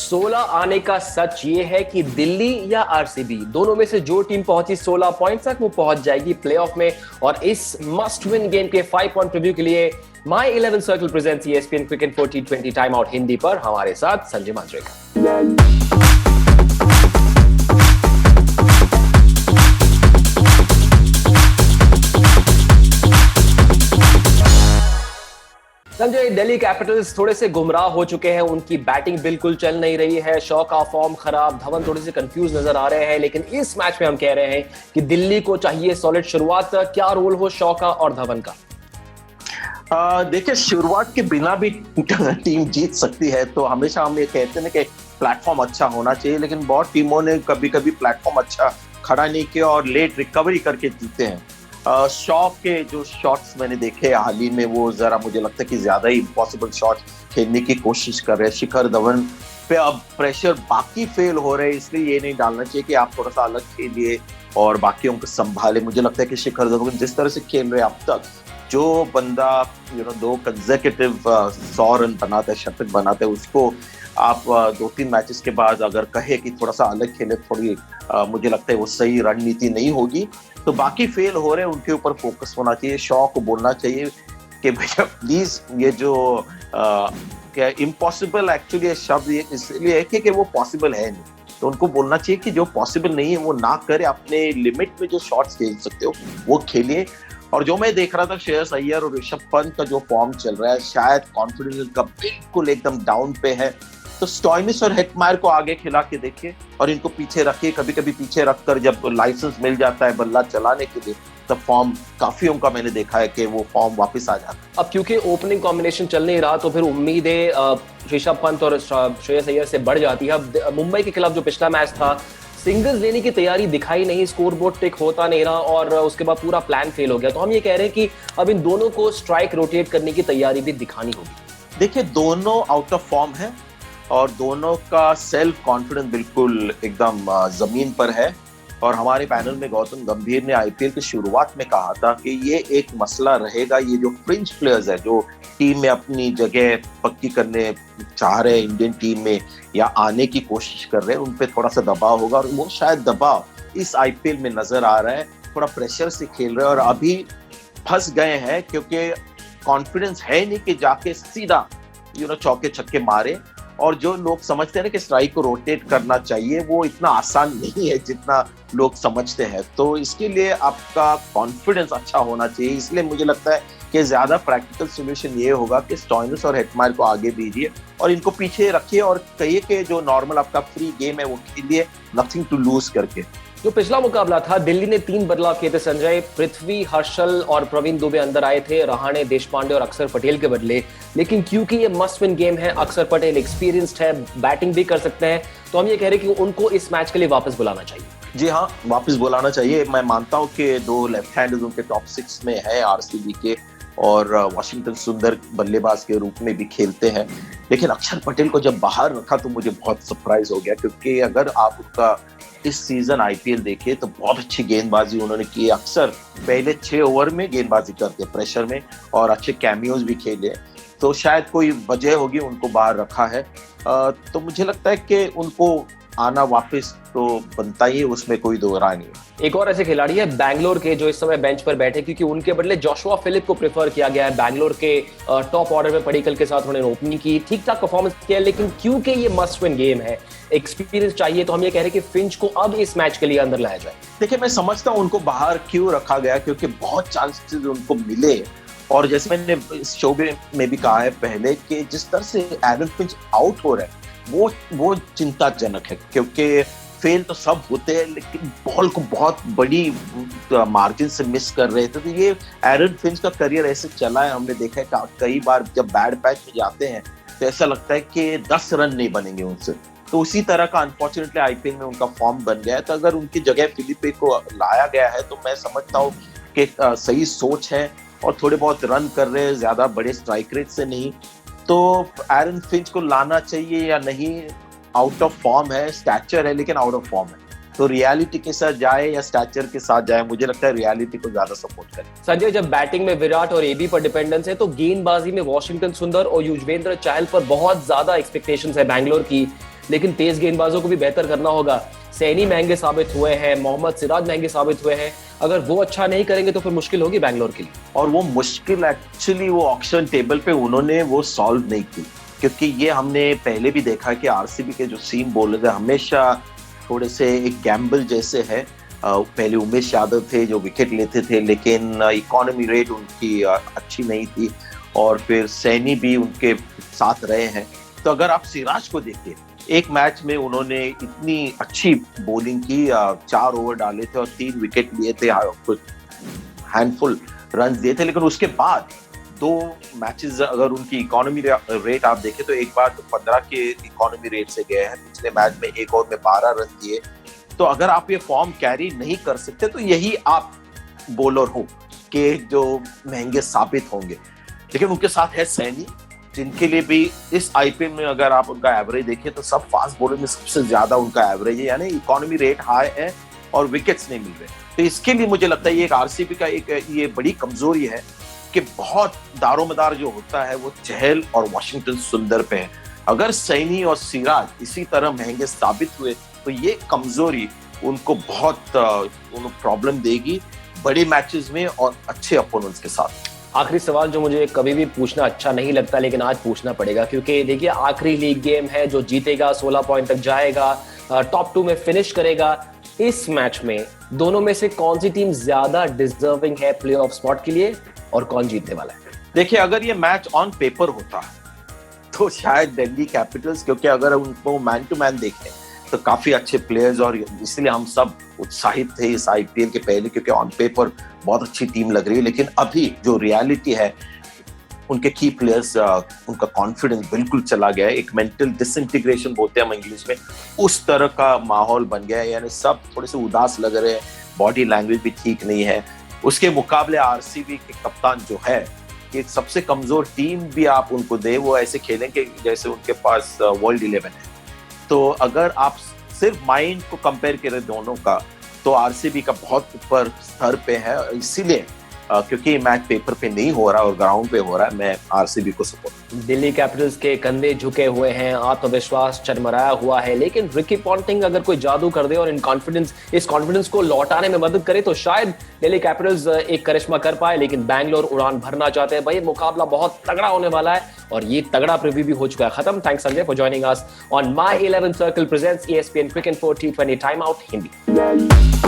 16 आने का सच ये है कि दिल्ली या आरसीबी दोनों में से जो टीम पहुंची 16 पॉइंट्स तक वो पहुंच जाएगी प्लेऑफ में। और इस मस्ट विन गेम के 5 पॉइंट प्रीव्यू के लिए my 11 circle presents ESPN cricket 4020 time out Hindi पर हमारे साथ संजय मांजरेकर। संजय, दिल्ली कैपिटल्स थोड़े से गुमराह हो चुके हैं, उनकी बैटिंग बिल्कुल चल नहीं रही है, शॉ का फॉर्म खराब, धवन थोड़े से कंफ्यूज नजर आ रहे हैं। लेकिन इस मैच में हम कह रहे हैं कि दिल्ली को चाहिए सॉलिड शुरुआत। क्या रोल हो शॉ का और धवन का? देखिए, शुरुआत के बिना भी टीम जीत सकती है, तो हमेशा हम ये कहते हैं कि प्लेटफॉर्म अच्छा होना चाहिए, लेकिन बहुत टीमों ने कभी कभी प्लेटफॉर्म अच्छा खड़ा नहीं किया और लेट रिकवरी करके जीते हैं। शॉ के जो शॉट्स मैंने देखे हाल ही में, वो जरा मुझे लगता है कि ज्यादा ही इम्पॉसिबल शॉट खेलने की कोशिश कर रहे हैं। शिखर धवन पे अब प्रेशर बाकी फेल हो रहे हैं, इसलिए ये नहीं डालना चाहिए कि आप थोड़ा सा अलग खेलिए और बाकियों को संभाले। मुझे लगता है कि शिखर धवन जिस तरह से खेल रहे हैं अब तक, जो बंदा 2 कंसेक्यूटिव 100 रन बनाता है, शतक बनाता है, उसको आप 2-3 मैचेस के बाद अगर कहे कि थोड़ा सा अलग खेले, थोड़ी मुझे लगता है वो सही रणनीति नहीं होगी। तो बाकी फेल हो रहे हैं, उनके ऊपर फोकस होना चाहिए। शॉ को बोलना चाहिए कि भैया प्लीज, ये जो क्या इम्पॉसिबल एक्चुअली ये शब्द इसलिए है कि वो पॉसिबल है नहीं, तो उनको बोलना चाहिए कि जो पॉसिबल नहीं है वो ना करे, अपने लिमिट में जो शॉट्स खेल सकते हो वो खेलिए। और जो मैं देख रहा था, श्रेयस अय्यर और ऋषभ पंत का जो फॉर्म चल रहा है, शायद कॉन्फिडेंस का बिल्कुल एकदम डाउन पे है। तो स्टॉइनिस और हेटमायर को आगे खिला के देखिए और इनको पीछे रखिए। कभी कभी पीछे रखकर जब लाइसेंस मिल जाता है बल्ला चलाने के लिए, तब फॉर्म काफी उनका मैंने देखा है कि वो फॉर्म वापस आ जाता है। अब क्योंकि ओपनिंग कॉम्बिनेशन चल नहीं रहा, तो फिर उम्मीदें ऋषभ पंत और श्रेयस अय्यर से बढ़ जाती है। अब मुंबई के खिलाफ जो पिछला मैच था, सिंगल्स लेने की तैयारी दिखाई नहीं, स्कोर बोर्ड टिक होता नहीं रहा और उसके बाद पूरा प्लान फेल हो गया। तो हम ये कह रहे हैं कि अब इन दोनों को स्ट्राइक रोटेट करने की तैयारी भी दिखानी होगी। देखिए, दोनों आउट ऑफ फॉर्म है और दोनों का सेल्फ कॉन्फिडेंस बिल्कुल एकदम जमीन पर है। और हमारे पैनल में गौतम गंभीर ने आईपीएल की शुरुआत में कहा था कि ये एक मसला रहेगा, ये जो फ्रिंज प्लेयर्स है जो टीम में अपनी जगह पक्की करने चाह रहे हैं, इंडियन टीम में या आने की कोशिश कर रहे हैं, उन पे थोड़ा सा दबाव होगा। और वो शायद दबाव इस आईपीएल में नजर आ रहा है, थोड़ा प्रेशर से खेल रहे हैं और अभी फंस गए हैं क्योंकि कॉन्फिडेंस है नहीं कि जाके सीधा चौके छक्के मारे। और जो लोग समझते हैं ना कि स्ट्राइक को रोटेट करना चाहिए, वो इतना आसान नहीं है जितना लोग समझते हैं। तो इसके लिए आपका कॉन्फिडेंस अच्छा होना चाहिए। इसलिए मुझे लगता है कि ज्यादा प्रैक्टिकल सॉल्यूशन ये होगा कि स्टॉइनिस और हेटमायर को आगे दीजिए और इनको पीछे रखिए और कहिए कि जो नॉर्मल आपका फ्री गेम है वो खेलिए, नथिंग टू लूज करके। जो पिछला मुकाबला था, दिल्ली ने 3 बदलाव किए थे संजय। पृथ्वी, हर्षल और प्रवीण दुबे अंदर आए थे, रहाणे, देशपांडे और अक्षर पटेल के बदले। लेकिन क्योंकि ये मस्ट विन गेम है, अक्षर पटेल एक्सपीरियंस्ड है, बैटिंग भी कर सकते हैं, तो हम ये कह रहे हैं कि उनको इस मैच के लिए वापस बुलाना चाहिए। जी हाँ, वापस बुलाना चाहिए। मैं मानता हूँ कि 2 लेफ्ट हैंडर्स उनके टॉप 6 में है आरसीबी के, और वाशिंगटन सुंदर बल्लेबाज के रूप में भी खेलते हैं। लेकिन अक्षर पटेल को जब बाहर रखा तो मुझे बहुत सरप्राइज हो गया, क्योंकि अगर आप उसका इस सीजन आईपीएल देखिए तो बहुत अच्छी गेंदबाजी उन्होंने की। अक्सर पहले 6 ओवर में गेंदबाजी करते प्रेशर में और अच्छे कैमियोज भी खेले, तो शायद कोई वजह होगी उनको बाहर रखा है। तो मुझे लगता है कि उनको आना वापस तो बनता ही है, उसमें कोई दो राय नहीं है। एक और ऐसे खिलाड़ी है बैंगलोर के जो इस समय बेंच पर बैठे, क्योंकि उनके बदले जोशुआ फिलिप को प्रेफर किया गया है। बैंगलोर के टॉप ऑर्डर में पडिक्कल के साथ उन्होंने ओपनिंग की, ठीक ठाक परफॉर्मेंस किया, लेकिन क्योंकि ये मस्ट विन गेम है, एक्सपीरियंस चाहिए, तो हम ये कह रहे हैं कि फिंच को अब इस मैच के लिए अंदर लाया जाए। देखिए, मैं समझता हूँ उनको बाहर क्यों रखा गया, क्योंकि बहुत चांसेस उनको मिले। और जैसे मैंने इस शो में भी कहा है पहले कि जिस तरह से एरन फिंच आउट हो रहा है वो चिंताजनक है, क्योंकि फेल तो सब होते हैं लेकिन बॉल को बहुत बड़ी मार्जिन से मिस कर रहे थे। तो ये एरन फिंच का करियर ऐसे चला है, हमने देखा है कई बार जब बैड पैच में जाते हैं तो ऐसा लगता है कि 10 रन नहीं बनेंगे उनसे। तो उसी तरह का अनफॉर्चुनेटली आईपीएल में उनका फॉर्म बन गया है। तो अगर उनकी जगह फिलिपे को लाया गया है तो मैं समझता हूँ कि सही सोच है और थोड़े बहुत रन कर रहे हैं, ज्यादा बड़े स्ट्राइक रेट से नहीं। तो एरन फिंच को लाना चाहिए या नहीं? आउट ऑफ फॉर्म है, स्टैचर है लेकिन आउट ऑफ फॉर्म है, तो रियलिटी के साथ जाए या स्टैचर के साथ जाए? मुझे लगता है रियलिटी को ज्यादा सपोर्ट करे। संजय, जब बैटिंग में विराट और एबी पर डिपेंडेंस है, तो गेंदबाजी में वाशिंगटन सुंदर और युजवेंद्र चहल पर बहुत ज्यादा एक्सपेक्टेशंस है बैंगलोर की। लेकिन तेज गेंदबाजों को भी बेहतर करना होगा। सैनी महंगे साबित हुए हैं, मोहम्मद सिराज महंगे साबित हुए हैं, अगर वो अच्छा नहीं करेंगे तो फिर मुश्किल होगी बैंगलोर के लिए। और वो मुश्किल एक्चुअली वो ऑक्शन टेबल पे उन्होंने वो सॉल्व नहीं की, क्योंकि ये हमने पहले भी देखा कि आरसीबी के जो सीम बॉलर है हमेशा थोड़े से एक गैम्बल जैसे है। पहले उमेश यादव थे जो विकेट लेते थे, लेकिन इकोनॉमी रेट उनकी अच्छी नहीं थी, और फिर सैनी भी उनके साथ रहे हैं। तो अगर आप सिराज को देखिए, एक मैच में उन्होंने इतनी अच्छी बॉलिंग की, 4 ओवर डाले थे और 3 विकेट लिए थे, कुछ हैंडफुल रन दिए थे, लेकिन उसके बाद 2 मैचेस अगर उनकी इकोनॉमी रेट आप देखें तो एक बार तो 15 के इकोनॉमी रेट से गए हैं, पिछले मैच में 1 ओवर में 12 रन दिए। तो अगर आप ये फॉर्म कैरी नहीं कर सकते तो यही आप बॉलर हो कि जो महंगे साबित होंगे। लेकिन उनके साथ है सैनी, जिनके लिए भी इस आईपीएल में अगर आप उनका एवरेज देखिए तो सब फास्ट बॉलर में सबसे ज्यादा उनका एवरेज है, यानी इकोनॉमी रेट हाई है और विकेट्स नहीं मिल रहे। तो इसके लिए मुझे लगता है ये एक आरसीबी का एक ये बड़ी कमजोरी है कि बहुत दारोमदार जो होता है वो चहल और वॉशिंगटन सुंदर पे है। अगर सैनी और सिराज इसी तरह महंगे साबित हुए तो ये कमजोरी उनको बहुत प्रॉब्लम देगी बड़े मैचेस में और अच्छे अपोनेंट्स के साथ। आखिरी सवाल जो मुझे कभी भी पूछना अच्छा नहीं लगता, लेकिन आज पूछना पड़ेगा, क्योंकि देखिए आखिरी लीग गेम है, जो जीतेगा 16 पॉइंट तक जाएगा, टॉप 2 में फिनिश करेगा। इस मैच में दोनों में से कौन सी टीम ज्यादा डिजर्विंग है प्लेऑफ स्पॉट के लिए और कौन जीतने वाला है? देखिए, अगर ये मैच ऑन पेपर होता तो शायद दिल्ली कैपिटल्स, क्योंकि अगर उनको मैन टू मैन देखें तो काफी अच्छे प्लेयर्स, और इसलिए हम सब उत्साहित थे इस आईपीएल के पहले, क्योंकि ऑन पेपर बहुत अच्छी टीम लग रही है। लेकिन अभी जो रियलिटी है, उनके की प्लेयर्स उनका कॉन्फिडेंस बिल्कुल चला गया है, एक मेंटल डिसइंटीग्रेशन बोलते हैं हम इंग्लिश में, उस तरह का माहौल बन गया है। यानी सब थोड़े से उदास लग रहे हैं, बॉडी लैंग्वेज भी ठीक नहीं है। उसके मुकाबले आरसीबी के कप्तान जो है, एक सबसे कमजोर टीम भी आप उनको दे, वो ऐसे खेलेंगे जैसे उनके पास वर्ल्ड 11 है। तो अगर आप सिर्फ माइंड को कंपेयर करें दोनों का, तो आरसीबी का बहुत ऊपर स्तर पे है। इसीलिए क्योंकि मैच पेपर पे नहीं हो रहा और ग्राउंड पे हो रहा है, मैं आरसीबी को सपोर्ट। दिल्ली कैपिटल्स के कंधे झुके हुए हैं, आत्मविश्वास चरमराया हुआ है, लेकिन रिकी पॉन्टिंग अगर कोई जादू कर दे और इस कॉन्फिडेंस को लौटाने में मदद करे तो शायद दिल्ली कैपिटल्स एक करिश्मा कर पाए। लेकिन बैंगलोर उड़ान भरना चाहते हैं। भाई, मुकाबला बहुत तगड़ा होने वाला है और ये तगड़ा प्रीव्यू भी हो चुका है खत्म। Thanks Sanjay for joining us on my 11 circle presents ESPN Cricket Info T20 time out Hindi.